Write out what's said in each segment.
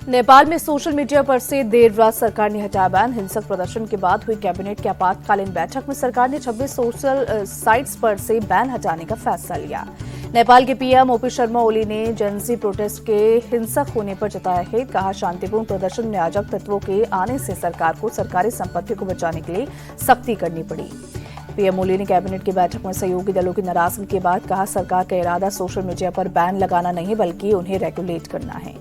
नेपाल में social media पर से देर रात सरकार ने हटाया बैन। हिंसक प्रदर्शन के बाद हुई कैबिनेट की आपातकालीन बैठक में सरकार ने 26 सोशल साइट्स पर से बैन हटाने का फैसला लिया। नेपाल के पीएम ओपी शर्मा ओली ने जेनजी प्रोटेस्ट के हिंसक होने पर जताया है। कहा, शांतिपूर्ण प्रदर्शन में अराजक तत्वों के आने से सरकार को सरकारी संपत्ति को बचाने के लिए सख्ती करनी पड़ी। पीएम ओली ने कैबिनेट की बैठक में सहयोगी दलों की नाराजगी के बाद कहा, सरकार का इरादा सोशल मीडिया पर बैन लगाना नहीं बल्कि उन्हें रेगुलेट करना है।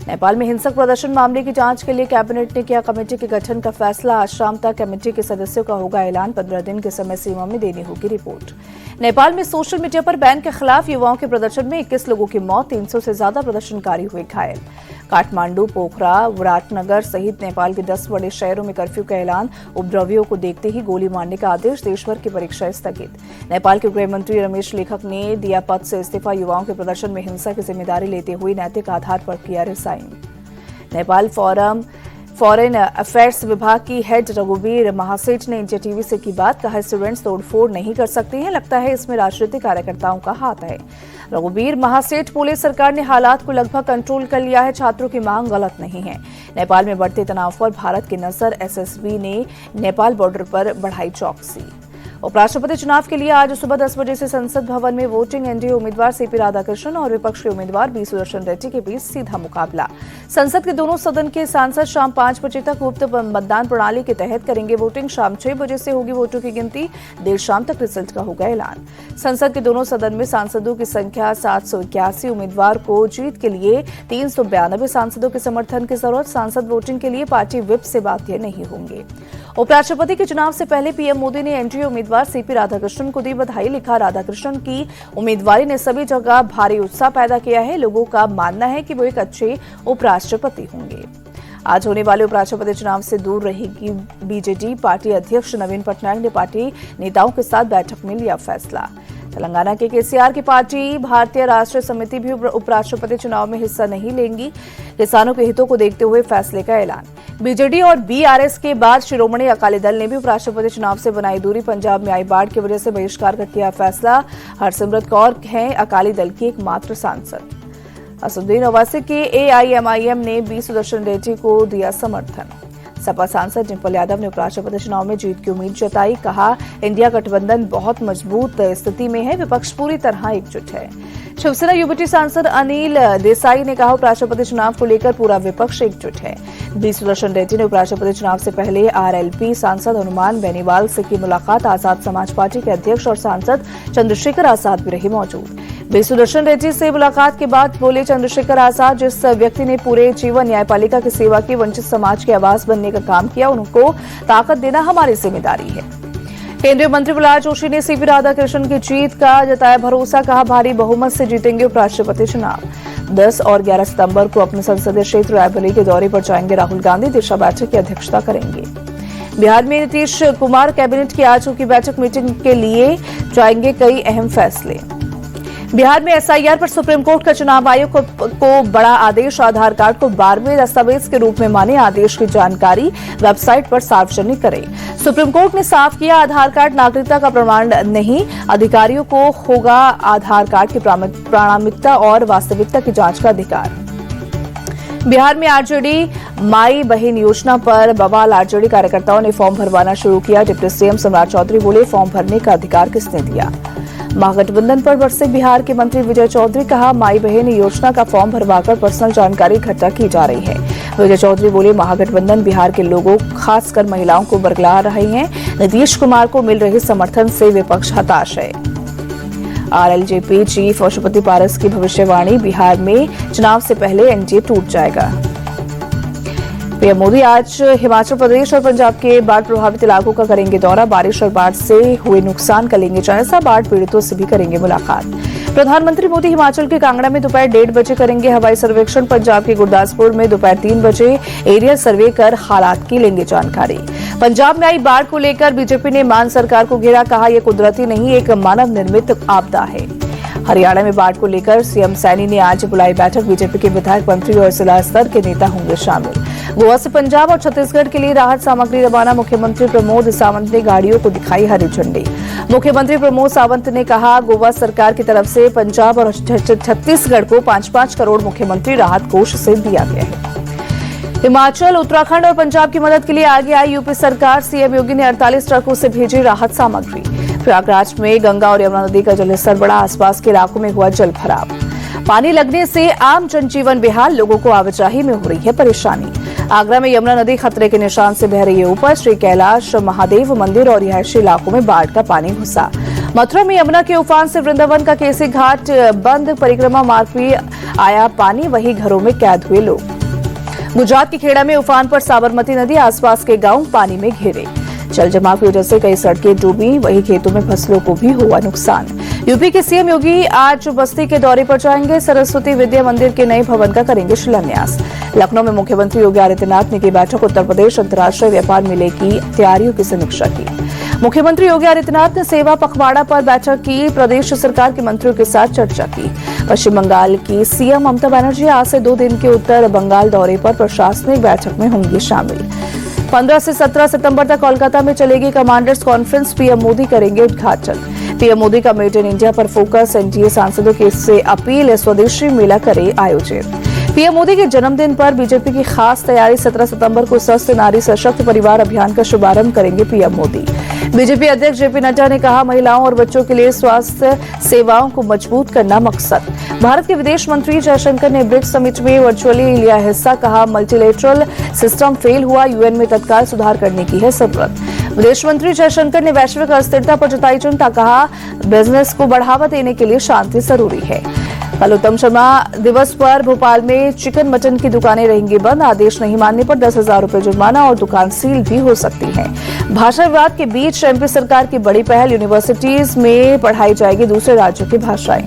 नेपाल में हिंसक प्रदर्शन मामले की जांच के लिए कैबिनेट ने किया कमेटी के गठन का फैसला। आज शाम तक कमेटी के सदस्यों का होगा ऐलान। 15 दिन की समय सीमा में देनी होगी रिपोर्ट। नेपाल में सोशल मीडिया पर बैन के खिलाफ युवाओं के प्रदर्शन में 21 लोगों की मौत, 300 से ज्यादा प्रदर्शनकारी हुए घायल। काठमांडू, पोखरा, विराटनगर सहित नेपाल के 10 बड़े शहरों में कर्फ्यू का ऐलान। उपद्रवियों को देखते ही गोली मारने का आदेश। देशभर की परीक्षा स्थगित। नेपाल के गृह मंत्री रमेश लेखक ने दिया पद से इस्तीफा। युवाओं के प्रदर्शन में हिंसा की जिम्मेदारी लेते हुए नैतिक आधार पर किया रिजाइन। नेपाल फॉरेन अफेयर्स विभाग की हेड रघुवीर महासेठ ने इंडिया टीवी से की बात। कहा, स्टूडेंट्स तोड़फोड़ नहीं कर सकते हैं, लगता है इसमें राजनीतिक कार्यकर्ताओं का हाथ है। रघुवीर महासेठ बोले, सरकार ने हालात को लगभग कंट्रोल कर लिया है, छात्रों की मांग गलत नहीं है। नेपाल में बढ़ते तनाव पर भारत की नजर। एसएसबी ने नेपाल बॉर्डर पर बढ़ाई चौकसी। उपराष्ट्रपति चुनाव के लिए आज सुबह 10 बजे से संसद भवन में वोटिंग। एनडीए उम्मीदवार सीपी राधाकृष्णन और विपक्ष के उम्मीदवार बी सुदर्शन रेड्डी के बीच सीधा मुकाबला। संसद के दोनों सदन के सांसद शाम 5 बजे तक गुप्त मतदान प्रणाली के तहत करेंगे वोटिंग। शाम 6 बजे से होगी वोटों की गिनती। देर शाम तक रिजल्ट का होगा ऐलान। संसद के दोनों सदन में सांसदों की संख्या 781। उम्मीदवार को जीत के लिए 392 सांसदों के समर्थन की जरूरत। सांसद वोटिंग के लिए पार्टी व्हिप से बाध्य नहीं होंगे। उपराष्ट्रपति के चुनाव से पहले पीएम मोदी ने एनडीए उम्मीदवार सीपी राधाकृष्णन को दी बधाई। लिखा, राधाकृष्णन की उम्मीदवारी ने सभी जगह भारी उत्साह पैदा किया है। लोगों का मानना है कि वो एक अच्छे उपराष्ट्रपति होंगे। आज होने वाले उपराष्ट्रपति चुनाव से दूर रहेगी बीजेडी। पार्टी अध्यक्ष नवीन पटनायक ने पार्टी नेताओं के साथ बैठक में लिया फैसला। तेलंगाना के केसीआर की पार्टी भारतीय राष्ट्रीय समिति भी उपराष्ट्रपति चुनाव में हिस्सा नहीं लेंगी। किसानों के हितों को देखते हुए फैसले का ऐलान। बीजेडी और बीआरएस के बाद शिरोमणि अकाली दल ने भी उपराष्ट्रपति चुनाव से बनाई दूरी। पंजाब में आई बाढ़ की वजह से बहिष्कार का किया फैसला। हरसिमरत कौर हैं अकाली दल की एकमात्र सांसद। असदुद्दीन ओवैसी के एआईएमआईएम ने बी सुदर्शन रेड्डी को दिया समर्थन। सपा सांसद डिंपल यादव ने उपराष्ट्रपति चुनाव में जीत की उम्मीद जताई। कहा, इंडिया गठबंधन बहुत मजबूत स्थिति में है, विपक्ष पूरी तरह एकजुट है। शिवसेना यूबीटी सांसद अनिल देसाई ने कहा, उपराष्ट्रपति चुनाव को लेकर पूरा विपक्ष एकजुट है। बी सुदर्शन रेड्डी ने उपराष्ट्रपति चुनाव से पहले आरएलपी सांसद हनुमान बेनीवाल से की मुलाकात। आजाद समाज पार्टी के अध्यक्ष और सांसद चंद्रशेखर आजाद भी रहे मौजूद। बी सुदर्शन रेड्डी से मुलाकात के बाद बोले चंद्रशेखर आजाद, जिस व्यक्ति ने पूरे जीवन न्यायपालिका की सेवा की, वंचित समाज की आवाज बनने का काम किया, उनको ताकत देना हमारी जिम्मेदारी है। केंद्रीय मंत्री प्रहलाद जोशी ने सीपी राधाकृष्णन की जीत का जताया भरोसा। कहा, भारी बहुमत से जीतेंगे उपराष्ट्रपति चुनाव। 10 और 11 सितंबर को अपने संसदीय क्षेत्र रायबरेली के दौरे पर जाएंगे राहुल गांधी। दिशा बैठक की अध्यक्षता करेंगे। बिहार में नीतीश कुमार कैबिनेट की आज की बैठक मीटिंग के लिए जाएंगे कई अहम फैसले। बिहार में एसआईआर पर सुप्रीम कोर्ट का चुनाव आयोग को बड़ा आदेश। आधार कार्ड को 12वें दस्तावेज के रूप में माने। आदेश की जानकारी वेबसाइट पर सार्वजनिक करें। सुप्रीम कोर्ट ने साफ किया, आधार कार्ड नागरिकता का प्रमाण नहीं। अधिकारियों को होगा आधार कार्ड की प्रामाणिकता और वास्तविकता की जांच का अधिकार। बिहार में आरजेडी माई बहन योजना पर बवाल। आरजेडी कार्यकर्ताओं ने फॉर्म भरवाना शुरू किया। डिप्टी सीएम सम्राट चौधरी बोले, फॉर्म भरने का अधिकार किसने दिया। महागठबंधन पर बरसे बिहार के मंत्री विजय चौधरी। कहा, माई बहन योजना का फॉर्म भरवाकर पर्सनल जानकारी इकट्ठा की जा रही है। विजय चौधरी बोले, महागठबंधन बिहार के लोगों खासकर महिलाओं को बरगला रहे हैं। नीतीश कुमार को मिल रहे समर्थन से विपक्ष हताश है। आरएलजेपी चीफ पशुपति पारस की भविष्यवाणी, बिहार में चुनाव से पहले एनडीए टूट जाएगा। पीएम मोदी आज हिमाचल प्रदेश और पंजाब के बाढ़ प्रभावित इलाकों का करेंगे दौरा। बारिश और बाढ़ से हुए नुकसान का लेंगे जायजा। बाढ़ पीड़ितों से भी करेंगे मुलाकात। प्रधानमंत्री मोदी हिमाचल के कांगड़ा में दोपहर 1:30 बजे करेंगे हवाई सर्वेक्षण। पंजाब के गुरदासपुर में दोपहर 3 बजे एरियल सर्वे कर हालात की लेंगे जानकारी। पंजाब में आई बाढ़ को लेकर बीजेपी ने मान सरकार को घेरा। कहा, यह कुदरती नहीं, एक मानव निर्मित आपदा है। हरियाणा में बाढ़ को लेकर सीएम सैनी ने आज बुलाई बैठक। बीजेपी के विधायक, मंत्री और जिला स्तर के नेता होंगे शामिल। गोवा से पंजाब और छत्तीसगढ़ के लिए राहत सामग्री रवाना। मुख्यमंत्री प्रमोद सावंत ने गाड़ियों को दिखाई हरी झंडी। मुख्यमंत्री प्रमोद सावंत ने कहा, गोवा सरकार की तरफ से पंजाब और छत्तीसगढ़ को 5-5 करोड़ मुख्यमंत्री राहत कोष से दिया गया है। हिमाचल, उत्तराखंड और पंजाब की मदद के लिए आगे आई यूपी सरकार। सीएम योगी ने 48 ट्रकों से भेजी राहत सामग्री। प्रयागराज में गंगा और यमुना नदी का जलस्तर बढ़ा, आसपास के इलाकों में हुआ जल भराव। पानी लगने से आम जनजीवन बेहाल, लोगों को आवाजाही में हो रही है परेशानी। आगरा में यमुना नदी खतरे के निशान से बह रही है ऊपर। श्री कैलाश महादेव मंदिर और रिहायशी इलाकों में बाढ़ का पानी घुसा। मथुरा में यमुना के उफान से वृंदावन का केसी घाट बंद, परिक्रमा मार्ग भी आया पानी, वही घरों में कैद हुए लोग। गुजरात के खेड़ा में उफान पर साबरमती नदी, आसपास के गांव पानी में घिरे। जल जमाव की वजह से कई सड़कें डूबी, वहीं खेतों में फसलों को भी हुआ नुकसान। यूपी के सीएम योगी आज बस्ती के दौरे पर जाएंगे। सरस्वती विद्या मंदिर के नए भवन का करेंगे शिलान्यास। लखनऊ में मुख्यमंत्री योगी आदित्यनाथ ने की बैठक, उत्तर प्रदेश अंतर्राष्ट्रीय व्यापार मेले की तैयारियों की समीक्षा की। मुख्यमंत्री योगी आदित्यनाथ ने सेवा पखवाड़ा पर बैठक की, प्रदेश सरकार के मंत्रियों के साथ चर्चा की। पश्चिम बंगाल की सीएम ममता बनर्जी आज से 2 दिन के उत्तर बंगाल दौरे पर प्रशासनिक बैठक में होंगी शामिल। 15 से 17 सितंबर तक कोलकाता में चलेगी कमांडर्स कॉन्फ्रेंस, पीएम मोदी करेंगे उद्घाटन। पीएम मोदी का मेड इन इंडिया पर फोकस, एनडीए सांसदों की इससे अपील, स्वदेशी मेला करे आयोजित। पीएम मोदी के जन्मदिन पर बीजेपी की खास तैयारी, 17 सितंबर को स्वस्थ नारी सशक्त परिवार अभियान का शुभारंभ करेंगे पीएम मोदी। बीजेपी अध्यक्ष जेपी नड्डा ने कहा, महिलाओं और बच्चों के लिए स्वास्थ्य सेवाओं को मजबूत करना मकसद। भारत के विदेश मंत्री जयशंकर ने ब्रिक्स समिट में वर्चुअली लिया हिस्सा, कहा मल्टीलेटरल सिस्टम फेल हुआ, यूएन में तत्काल सुधार करने की है जरूरत। विदेश मंत्री जयशंकर ने वैश्विक अस्थिरता पर जताई चिंता, कहा बिजनेस को बढ़ावा देने के लिए शांति जरूरी है। कल उत्तम शर्मा दिवस पर भोपाल में चिकन मटन की दुकानें रहेंगी बंद, आदेश नहीं मानने पर 10,000 रुपए जुर्माना और दुकान सील भी हो सकती है। भाषा विवाद के बीच एमपी सरकार की बड़ी पहल, यूनिवर्सिटीज में पढ़ाई जाएगी दूसरे राज्यों की भाषाएं।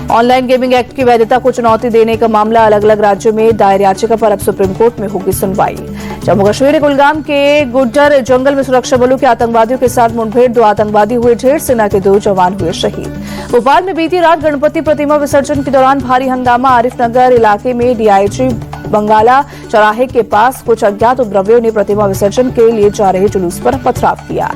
ऑनलाइन गेमिंग एक्ट की वैधता को चुनौती देने का मामला, अलग अलग राज्यों में दायर याचिका पर अब सुप्रीम कोर्ट में होगी सुनवाई। जम्मू कश्मीर कुलगाम के गुड्डर जंगल में सुरक्षा बलों के आतंकवादियों के साथ मुठभेड़, 2 आतंकवादी हुए ढेर, सेना के 2 जवान हुए शहीद। भोपाल में बीती रात गणपति प्रतिमा विसर्जन के दौरान भारी हंगामा, आरिफ नगर इलाके में डीआईजी बंगाला चौराहे के पास कुछ अज्ञात उपद्रवियों ने प्रतिमा विसर्जन के लिए जा रहे जुलूस पर पथराव किया।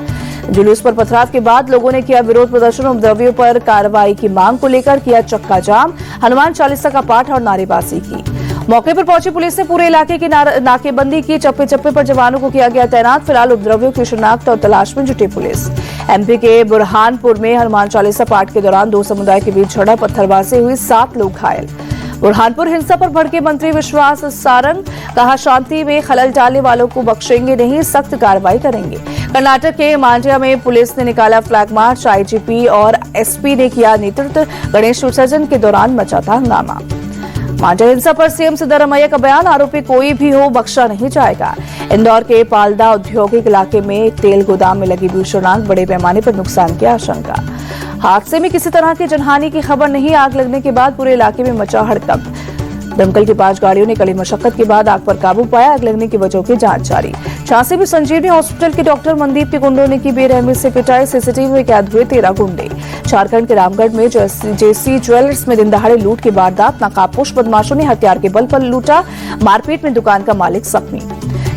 जुलूस पर पथराव के बाद लोगों ने किया विरोध प्रदर्शन, उपद्रवियों पर कार्रवाई की मांग को लेकर किया चक्का जाम, हनुमान चालीसा का पाठ और नारेबाजी की। मौके पर पहुंची पुलिस ने पूरे इलाके की नाकेबंदी की, चप्पे चप्पे पर जवानों को किया गया तैनात। फिलहाल उपद्रवियों की शिनाख्त और तलाश में जुटी पुलिस। एमपी के बुरहानपुर में हनुमान चालीसा पाठ के दौरान 2 समुदाय के बीच झड़प, पत्थरबाजी हुई, 7 लोग घायल। बुरहानपुर हिंसा पर भड़के मंत्री विश्वास सारंग, कहा शांति में खलल डालने वालों को बख्शेंगे नहीं, सख्त कार्रवाई करेंगे। कर्नाटक के मांड्या में पुलिस ने निकाला फ्लैग मार्च, आईजीपी और एसपी ने किया नेतृत्व, गणेश विसर्जन के दौरान मचा था हंगामा। मांड्या हिंसा पर सीएम सिद्धरामैया का बयान, आरोपी कोई भी हो बख्शा नहीं जाएगा। इंदौर के पालदा औद्योगिक इलाके में एक तेल गोदाम में लगी भीषण आग, बड़े पैमाने पर नुकसान की आशंका। हादसे में किसी तरह की जनहानि की खबर नहीं, आग लगने के बाद पूरे इलाके में मचा हड़कंप। दमकल की 5 गाड़ियों ने कड़ी मशक्कत के बाद आग पर काबू पाया, आग लगने की वजहों की जांच जारी। झांसी में संजीवनी हॉस्पिटल के डॉक्टर मनदीप के गुंडों ने की बेरहमी से पिटाई, सीसीटीवी में कैद हुए 13 गुंडे। झारखंड के रामगढ़ में जेसी ज्वेलर्स में दिन दहाड़े लूट की वारदात, नकाबपोश बदमाशों ने हथियार के बल पर लूटा, मारपीट में दुकान का मालिक जख्मी।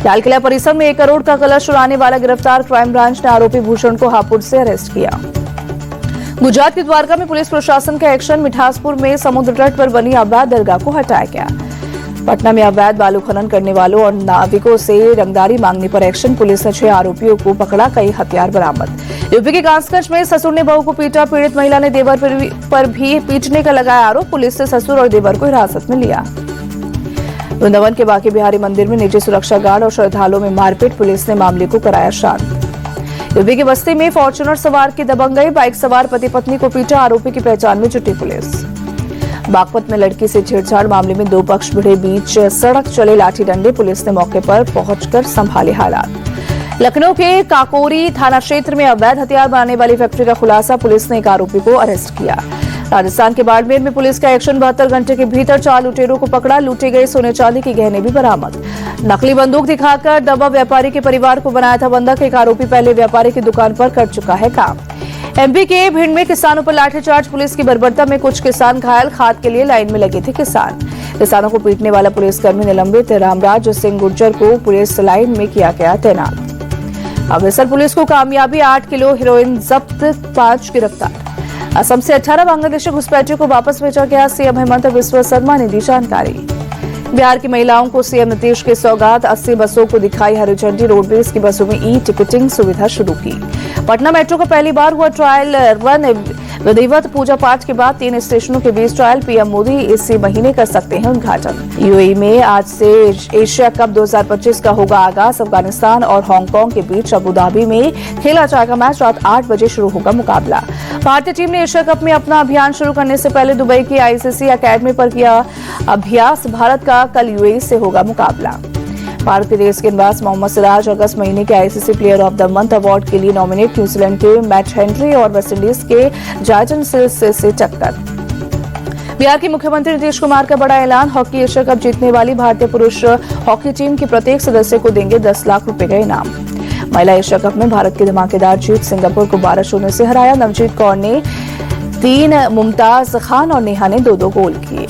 लाल किला परिसर में 1 करोड़ का कलश उड़ाने वाला गिरफ्तार, क्राइम ब्रांच ने आरोपी भूषण को हापुड़ से अरेस्ट किया। गुजरात के द्वारका में पुलिस प्रशासन का एक्शन, मिठासपुर में समुद्र तट पर बनी अवैध दरगाह को हटाया गया। पटना में अवैध बालू खनन करने वालों और नाविकों से रंगदारी मांगने पर एक्शन, पुलिस ने 6 आरोपियों को पकड़ा, कई हथियार बरामद। यूपी के कासगंज में ससुर ने बहू को पीटा, पीड़ित महिला ने देवर पर भी पीटने का लगाया आरोप, पुलिस ने ससुर और देवर को हिरासत में लिया। वृंदावन के बांके बिहारी मंदिर में निजी सुरक्षा गार्ड और श्रद्धालुओं में मारपीट, पुलिस ने मामले को कराया शांत। यूपी की बस्ती में फॉर्च्यूनर सवार की दबंगई, बाइक सवार पति पत्नी को पीटा, आरोपी की पहचान में जुटी पुलिस। बागपत में लड़की से छेड़छाड़ मामले में 2 पक्ष भिड़े, बीच सड़क चले लाठी डंडे, पुलिस ने मौके पर पहुंचकर संभाले हालात। लखनऊ के काकोरी थाना क्षेत्र में अवैध हथियार बनाने वाली फैक्ट्री का खुलासा, पुलिस ने 1 आरोपी को अरेस्ट किया। राजस्थान के बाड़मेर में पुलिस का एक्शन, 72 घंटे के भीतर 4 लुटेरों को पकड़ा, लूटे गए सोने चांदी के गहने भी बरामद। नकली बंदूक दिखाकर दवा व्यापारी के परिवार को बनाया था बंधक, 1 आरोपी पहले व्यापारी की दुकान पर कर चुका है काम। एमपी के भिंड में किसानों पर लाठीचार्ज, पुलिस की बर्बरता में कुछ किसान घायल, खाद के लिए लाइन में लगे थे किसान। किसानों को पीटने वाला पुलिसकर्मी निलंबित, रामराज सिंह गुर्जर को पुलिस लाइन में किया गया तैनात। अमृतसर पुलिस को कामयाबी, 8 किलो हेरोइन जब्त, 5 गिरफ्तार। असम से 18 बांग्लादेशी घुसपैठियों को वापस भेजा गया, सीएम हेमंत बिस्वा शर्मा ने दी जानकारी। बिहार की महिलाओं को सीएम नीतीश की सौगात, 80 बसों को दिखाई हरी झंडी। रोडवेज की बसों में ई टिकटिंग सुविधा शुरू की। पटना मेट्रो का पहली बार हुआ ट्रायल रन। विधिवत पूजा पाठ के बाद 3 स्टेशनों के बीच ट्रायल। पीएम मोदी इसी महीने कर सकते हैं उद्घाटन। यूएई में आज से एशिया कप 2025 का होगा आगाज। अफगानिस्तान और हांगकांग के बीच अबुधाबी में खेला जाएगा मैच। रात 8 बजे शुरू होगा मुकाबला। भारतीय टीम ने एशिया कप में अपना अभियान शुरू करने से पहले दुबई की आईसीसी अकेडमी पर किया अभ्यास। भारत का कल यूएई से होगा मुकाबला। भारत के देश गेंदबाज मोहम्मद सिराज अगस्त महीने के ICC player of the month award के लिए नॉमिनेट। न्यूजीलैंड के मैट हेनरी और वेस्टइंडीज के जायसन से टक्कर। बिहार के मुख्यमंत्री नीतीश कुमार का बड़ा ऐलान। हॉकी एशिया कप जीतने वाली भारतीय पुरुष हॉकी टीम के प्रत्येक सदस्य को देंगे 10 लाख रुपए का इनाम। महिला एशिया कप में भारत की धमाकेदार जीत। सिंगापुर को 12-0 से हराया। नवजीत कौर ने 3, मुमताज खान और नेहा ने 2-2 गोल किए।